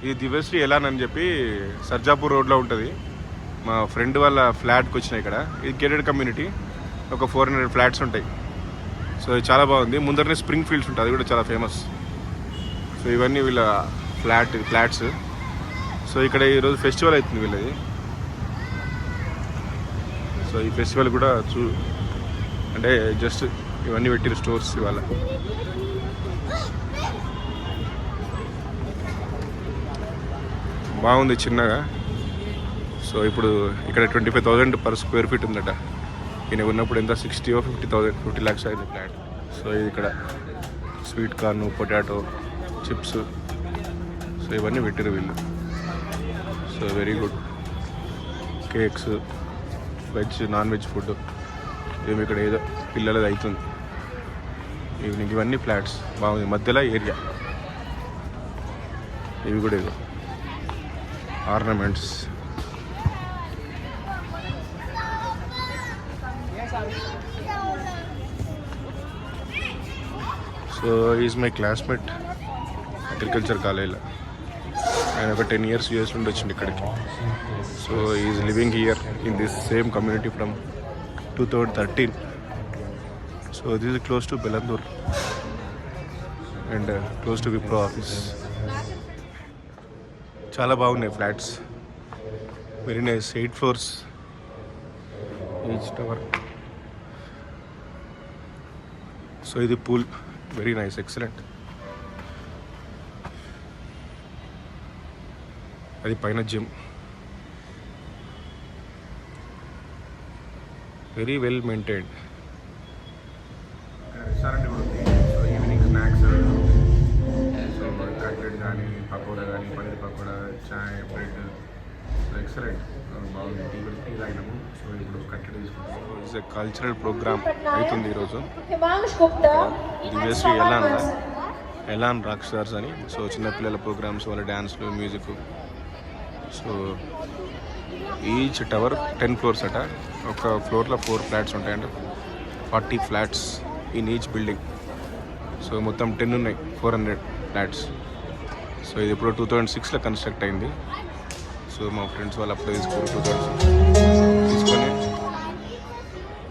ఇది దివ్యశ్రీ ఎలాన్ అని చెప్పి సర్జాపూర్ రోడ్లో ఉంటుంది. మా ఫ్రెండ్ వాళ్ళ ఫ్లాట్కి వచ్చినాయి ఇక్కడ. ఇది గేటెడ్ కమ్యూనిటీ, ఒక 400 ఫ్లాట్స్ ఉంటాయి. సో ఇది చాలా బాగుంది. ముందరనే స్ప్రింగ్ ఫీల్డ్స్ ఉంటుంది, అది కూడా చాలా ఫేమస్. సో ఇవన్నీ వీళ్ళ ఫ్లాట్స్. సో ఇక్కడ ఈరోజు ఫెస్టివల్ అవుతుంది వీళ్ళది. సో ఈ ఫెస్టివల్ కూడా అంటే జస్ట్ ఇవన్నీ పెట్టిన స్టోర్స్ ఇవాళ. బాగుంది చిన్నగా. సో ఇప్పుడు ఇక్కడ 25,000 per square feet ఉందట. ఈయన ఉన్నప్పుడు ఎంత 60 or 50 lakhs అయింది ఫ్లాట్. సో ఇది ఇక్కడ sweet corn, potato chips, so ఇవన్నీ పెట్టారు వీళ్ళు. So very good. Cakes, veg non veg food ఏమి ఇక్కడ ఏదో పిల్లలది అవుతుంది ఈవినింగ్. ఇవన్నీ ఫ్లాట్స్ బాగుంది, మధ్యలో ఏరియా. ఇవి కూడా ఏదో ornaments. So is my classmate agriculture కాలేజ్లో. ఆయన ఒక 10 years యూఎస్ నుండి వచ్చింది ఇక్కడికి. So is living here in this same community from 2013. So this is close to Bellandur and close to Wipro office. చాలా బాగున్నాయి flats, very nice. 8 floors each tower. So ఇది pool, very nice, excellent. అది పైన gym, very well maintained. Restaurant కూడా ఉంది. So evening snacks, so cutlet కానీ, పకోడా కానీ, పన్నీర్ పకోడా, చాయ్, bread, so excellent, బాగుంది. టీ తాగినాము. సో ఇప్పుడు కట్లెట్ తీసుకుంటాము. ఇట్స్ ఎ కల్చరల్ ప్రోగ్రామ్ అవుతుంది ఈరోజు. దివ్యశ్రీ ఎలాన్ రాక్ స్టార్స్ అని. సో చిన్నపిల్లల ప్రోగ్రామ్స్, వాళ్ళ డ్యాన్స్లు, music. So each tower 10 floors అట. ఒక ఫ్లోర్లో 4 ఫ్లాట్స్ ఉంటాయండి. 40 flats in each building. So మొత్తం 10 ఉన్నాయి, 400 ఫ్లాట్స్. సో ఇది ఇప్పుడు 2006లో కన్స్ట్రక్ట్ అయింది. సో మా ఫ్రెండ్స్ వాళ్ళు అప్పుడు 2006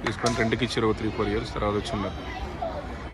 తీసుకొని రెంట్కి ఇచ్చారు. 3-4 years తర్వాత వచ్చిన్నారు.